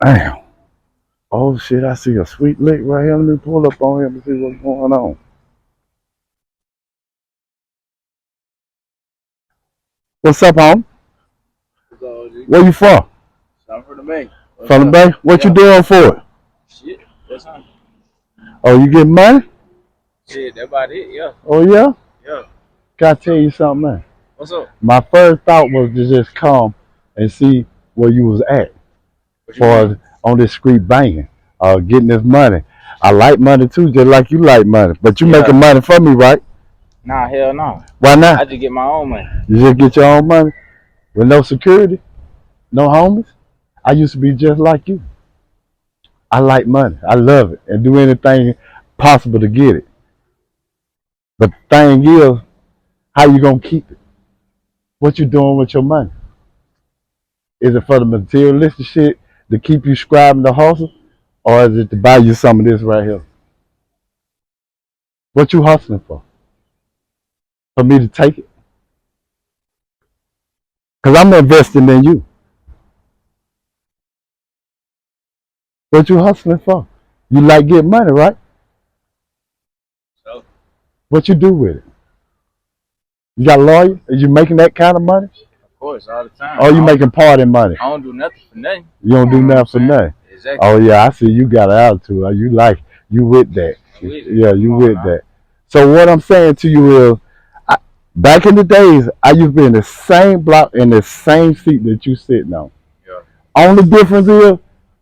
Damn. Oh shit, I see a sweet lick right here. Let me pull up on him and see what's going on. What's up, home? So, G, Where you from? something for the bank. What's From the up? bay? What you Yeah. doing for it? Shit. What's up? Oh, you getting money? Shit, that about it. Yeah. Oh yeah? Yeah. Gotta tell you something, man. What's up? My first thought was to just come and see where you was at What you mean? for on this street banging, getting this money. I like money too, just like you like money. But you Yeah. making money for me, right? Nah, hell no. Why I not? just get my own money. You just get your own money with no security, no homies. I used to be just like you. I like money. I love it and do anything possible to get it. But the thing is, how you gonna keep it? What you doing with your money? Is it for the materialistic shit to keep you scribing the hustle, or is it to buy you some of this right here? What you hustling for? For me to take it? Cause I'm investing in you. What you hustling for? You like getting money, right? So, What you do with it? You got a lawyer? Are you making that kind of money? of course, all the time. Or you making party money? I don't do nothing for nothing. You don't do You know what I'm nothing for saying? nothing. Exactly. Oh yeah, I see you got an attitude. You like you with that. I'm with it. Yeah, you Come on with now. that. So what I'm saying to you is, I, back in the days, I used to be in the same block in the same seat that you sitting on. Yeah. Only difference is,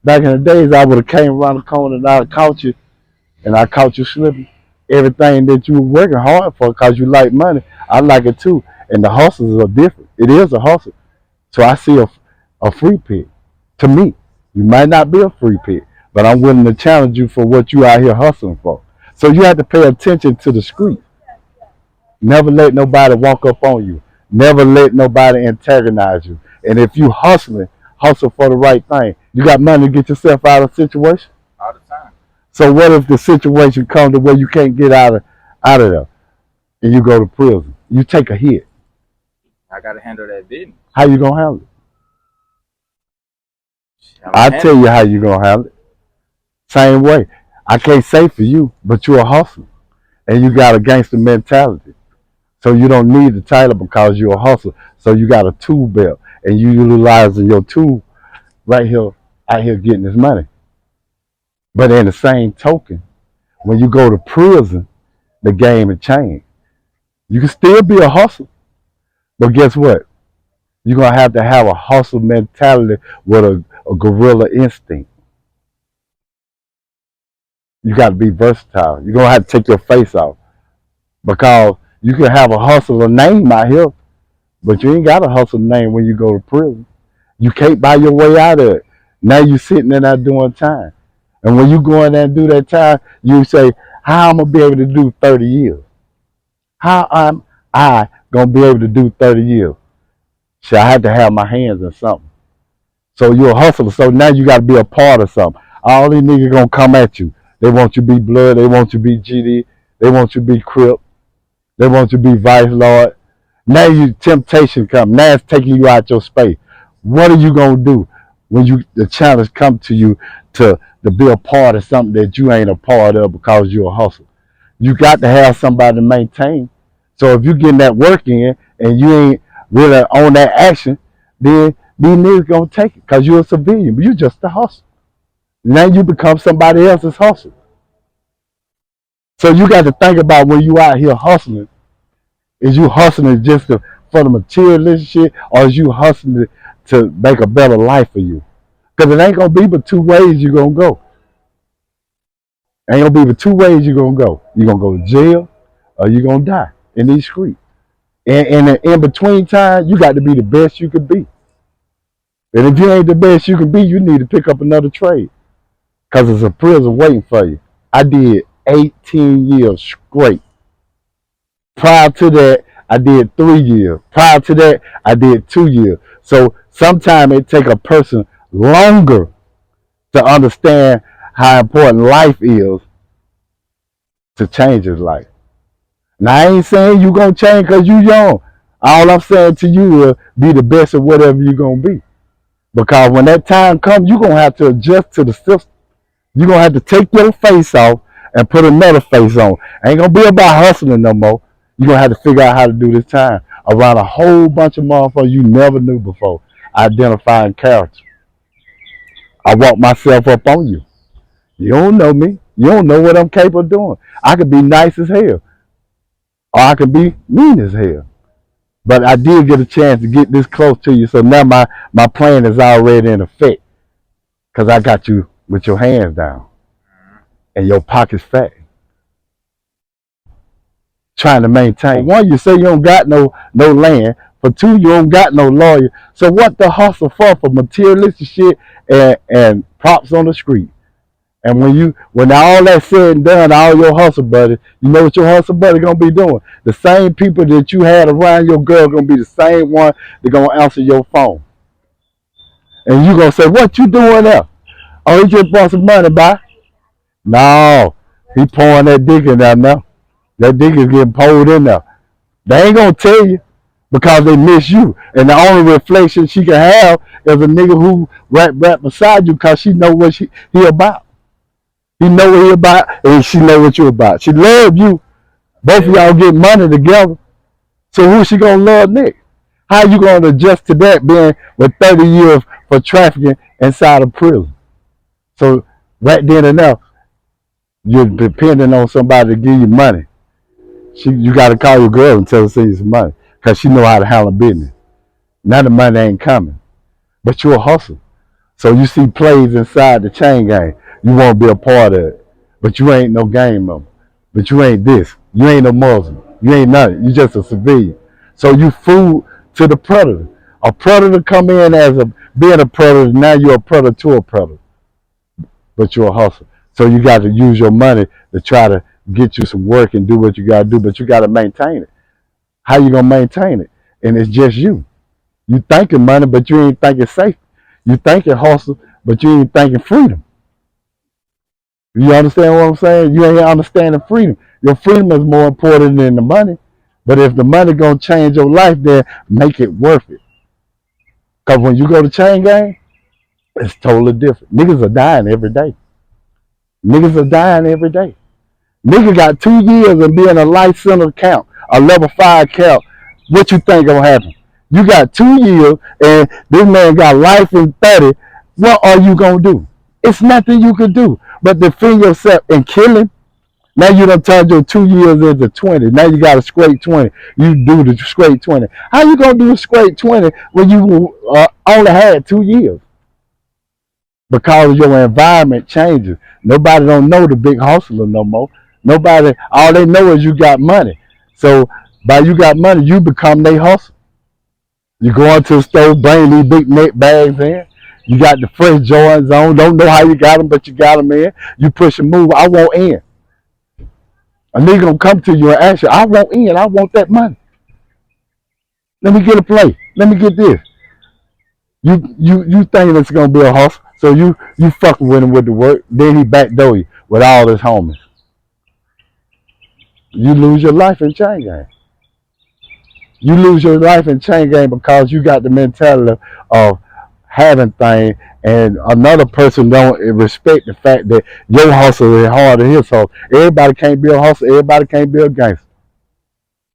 back in the days, I would have came around the corner and I'd caught you, and I caught you slipping. Everything that you were working hard for, cause you like money, I like it too. And the hustles are different. It is a hustle. So I see a free pick. To me, you might not be a free pick, but I'm willing to challenge you for what you out here hustling for. So you have to pay attention to the street. Never let nobody walk up on you. Never let nobody antagonize you. And if you hustling, hustle for the right thing. You got money to get yourself out of a situation. All the time. So what if the situation comes to where you can't get out of there and you go to prison? You take a hit. I gotta handle that business. How you gonna handle it? I'm gonna I tell handle you it. how you gonna handle it. Same way. I can't say for you, but you're a hustler and you got a gangster mentality. So you don't need the title because you're a hustler. So you got a tool belt and you utilizing your tool right here out here getting this money. But in the same token, when you go to prison, the game has changed. You can still be a hustler, but guess what? You're gonna have to have a hustle mentality with a gorilla instinct. You got to be versatile. You're gonna have to take your face off because you can have a hustler name out here, but you ain't got a hustle name when you go to prison. You can't buy your way out of it. Now you sitting in there doing time. And when you go in there and do that time, you say, how am I gonna be able to do 30 years? How am I gonna be able to do 30 years? So I had to have my hands in something. So you're a hustler. So now you gotta be a part of something. All these niggas gonna come at you. They want you to be blood, they want you to be GD, they want you to be Crip, they want you to be Vice Lord. Now you temptation come. Now it's taking you out your space. What are you gonna do when the challenge come to you to be a part of something that you ain't a part of because you're a hustler? You got to have somebody to maintain. So if you getting that work in and you ain't really on that action, then these niggas gonna take it because you're a civilian, but you just a hustler. Now you become somebody else's hustle. So you got to think about when you out here hustling, is you hustling just for the materialistic shit, or is you hustling to make a better life for you? Because it ain't gonna be but two ways you gonna go. Ain't gonna be but two ways you gonna go. You gonna go to jail, or you gonna die in these streets. And in between time, you got to be the best you could be. And if you ain't the best you can be, you need to pick up another trade. Because there's a prison waiting for you. I did 18 years straight. Prior to that, I did 3 years. Prior to that, I did 2 years. So sometimes it take a person longer to understand how important life is to change his life. Now I ain't saying you gonna change because you young. All I'm saying to you is be the best of whatever you gonna be. Because when that time comes, you're going to have to adjust to the system. You're going to have to take your face off and put another face on. Ain't going to be about hustling no more. You're going to have to figure out how to do this time around a whole bunch of motherfuckers you never knew before. Identifying character. I walk myself up on you. You don't know me. You don't know what I'm capable of doing. I could be nice as hell, or I could be mean as hell. But I did get a chance to get this close to you, so now my plan is already in effect. Because I got you with your hands down and your pockets fat. Trying to maintain. For one, you say you don't got no land. For two, you don't got no lawyer. So what the hustle for materialistic shit and props on the street? And when all that's said and done, all your hustle buddy, you know what your hustle buddy gonna be doing? The same people that you had around your girl gonna be the same one that gonna answer your phone. And you gonna say, what you doing there? Oh, he just brought some money by. No, he pouring that dick in there now. That dick is getting poured in there. They ain't gonna tell you because they miss you. And the only reflection she can have is a nigga who rap beside you because she know what he about. He know what he about and she know what you about. She love you. Both of y'all get money together. So who she gonna love next? How you gonna adjust to that being with 30 years for trafficking inside of prison? So right then and there, you're depending on somebody to give you money. You got to call your girl and tell her to send you some money because she know how to handle business. Now the money ain't coming, but you're a hustle. So you see plays inside the chain gang. You want to be a part of it, but you ain't no gang member. But you ain't this. You ain't no Muslim. You ain't nothing. You just a civilian. So you food to the predator. A predator come in as being a predator. Now you're a predator to a predator, but you're a hustle. So you got to use your money to try to get you some work and do what you got to do, but you got to maintain it. How you going to maintain it? And it's just you. You thinking money, but you ain't thinking safe. You thinking hustle, but you ain't thinking freedom. You understand what I'm saying? You ain't understanding freedom. Your freedom is more important than the money. But if the money going to change your life, then make it worth it. Because when you go to chain gang, it's totally different. Niggas are dying every day. Niggas are dying every day. Nigga got 2 years and be in a life sentence count, a level 5 count. What you think gonna happen? You got 2 years and this man got life in 30. What are you gonna do? It's nothing you can do but defend yourself and kill him. Now you done turned your 2 years into 20. Now you got a straight 20. You do the straight 20. How you gonna do a straight 20 when you only had 2 years? Because your environment changes. Nobody don't know the big hustler no more. Nobody, all they know is you got money. So by you got money, you become their hustle. You go into the store, bring these big neck bags in. You got the fresh Jordans on. Don't know how you got them, but you got them in. You push and move. I want in. A nigga gonna come to you and ask you, I want in. I want that money. Let me get a plate. Let me get this. You think it's gonna be a hustle, so you fucking with him with the work. Then he backdoor you with all his homies. You lose your life in chain gang. You lose your life in chain gang because you got the mentality of having things, and another person don't respect the fact that your hustle is harder than his hustle. Everybody can't be a hustle. Everybody can't be a gangster.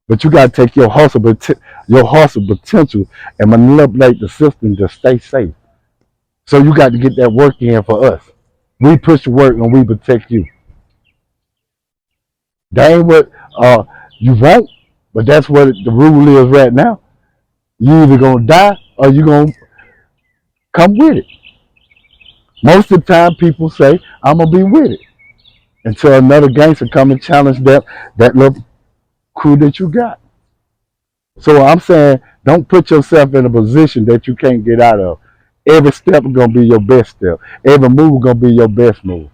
But you got to take your hustle potential and manipulate the system to stay safe. So you got to get that work in for us. We push the work and we protect you. That ain't what you want, but that's what the rule is right now. You either gonna die or you gonna come with it. Most of the time people say, I'm gonna be with it. Until another gangster come and challenge that little crew that you got. So I'm saying, don't put yourself in a position that you can't get out of. Every step is gonna be your best step. Every move is gonna be your best move.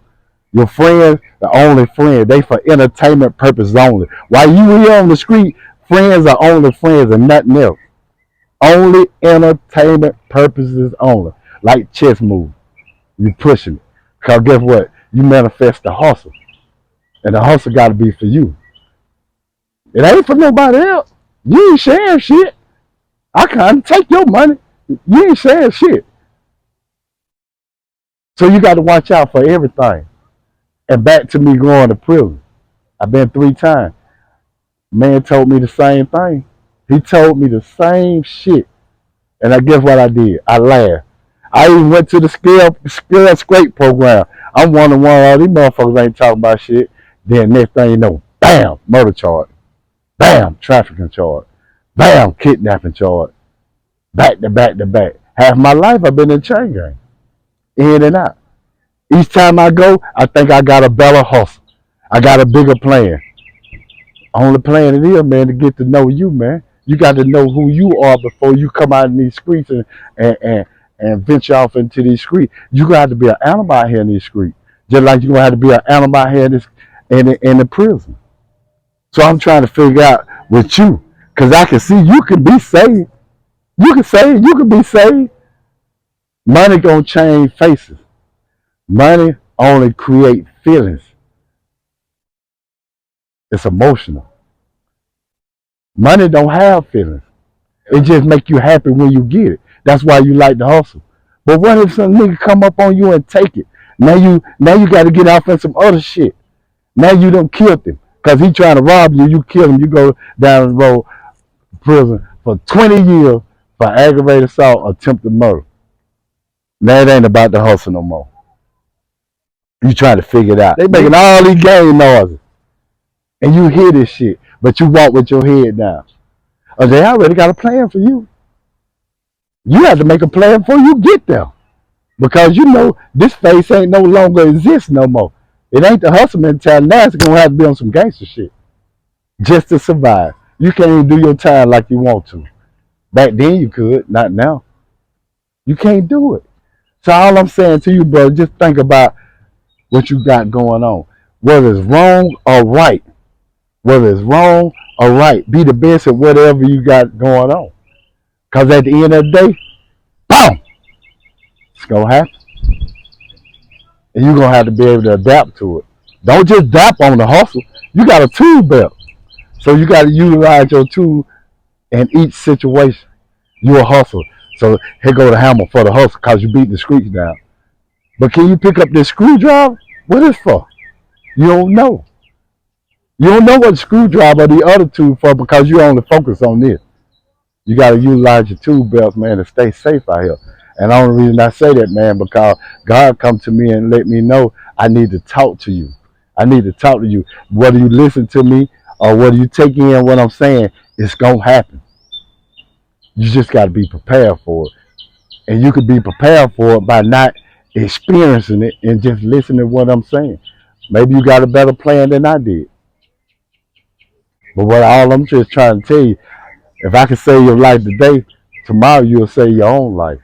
Your friends, the only friend, they for entertainment purposes only. While you here on the street, friends are only friends and nothing else. Only entertainment purposes only. Like chess move. You pushing it. Because guess what? You manifest the hustle. And the hustle gotta be for you. It ain't for nobody else. You ain't sharing shit. I can't take your money. You ain't sharing shit. So you got to watch out for everything. And back to me going to prison. I've been 3 times. Man told me the same thing. He told me the same shit. And I guess what I did? I laughed. I even went to the scale scrape program. I'm one all these motherfuckers ain't talking about shit. Then next thing you know, bam, murder charge. Bam, trafficking charge. Bam, kidnapping charge. Back to back to back. Half my life I've been in chain gang. In and out. Each time I go, I think I got a better hustle. I got a bigger plan. Only plan it is, man, to get to know you, man. You got to know who you are before you come out in these streets and, and, and venture off into these streets. You got to be an animal out here in these streets. Just like you're going to have to be an animal out here in the prison. So I'm trying to figure out with you, because I can see you can be saved. You can be saved. Money gonna change faces. Money only create feelings. It's emotional. Money don't have feelings. It just make you happy when you get it. That's why you like to hustle. But what if some nigga come up on you and take it? Now you got to get off in some other shit. Now you done killed him because he trying to rob you. You kill him. You go down the road prison for 20 years for aggravated assault, attempted murder. Now it ain't about the hustle no more. You trying to figure it out. They making all these game noises, and you hear this shit, but you walk with your head down. Or they already got a plan for you. You have to make a plan before you get there. Because you know this face ain't no longer exist no more. It ain't the hustle mentality. Now it's gonna have to be on some gangster shit. Just to survive. You can't even do your time like you want to. Back then you could, not now. You can't do it. So all I'm saying to you, brother, just think about what you got going on. Whether it's wrong or right. Whether it's wrong or right. Be the best at whatever you got going on. Because at the end of the day, boom, it's going to happen. And you're going to have to be able to adapt to it. Don't just adapt on the hustle. You got a tool belt. So you got to utilize your tool in each situation. You a hustler. So here go the hammer for the hustle because you beat the streets down. But can you pick up this screwdriver? What is for? You don't know. You don't know what the screwdriver or the other tool for because you only focus on this. You got to utilize your tool belts, man, to stay safe out here. And the only reason I say that, man, because God come to me and let me know I need to talk to you. I need to talk to you. Whether you listen to me or whether you take in what I'm saying, it's going to happen. You just got to be prepared for it. And you could be prepared for it by not experiencing it and just listening to what I'm saying. Maybe you got a better plan than I did. But all I'm just trying to tell you, if I can save your life today, tomorrow you'll save your own life.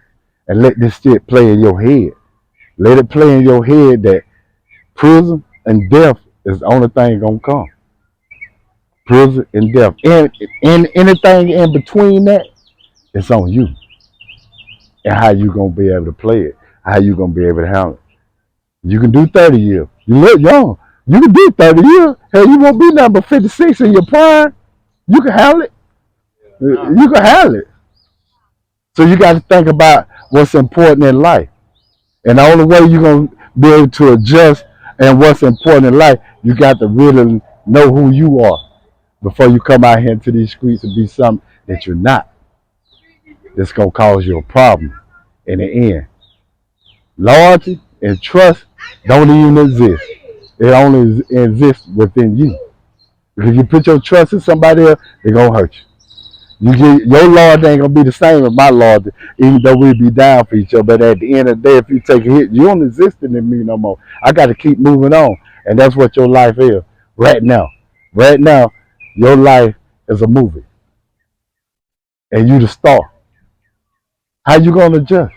And let this shit play in your head. Let it play in your head that prison and death is the only thing gonna come. Prison and death. And anything in between that, it's on you. And how you gonna be able to play it. How you gonna be able to handle it. You can do 30 years. You look young. You can do 30 years. Hell, you won't be number 56 in your prime. You can handle it. You can handle it. So you got to think about what's important in life. And the only way you're going to be able to adjust and what's important in life, you got to really know who you are before you come out here into these streets and be something that you're not. That's going to cause you a problem in the end. Loyalty and trust don't even exist. It only exists within you. If you put your trust in somebody else, they're going to hurt you. Your Lord ain't gonna be the same as my Lord, even though we be down for each other. But at the end of the day, if you take a hit, you don't exist in me no more. I got to keep moving on, and that's what your life is right now. Right now, your life is a movie, and you the star. How you gonna adjust?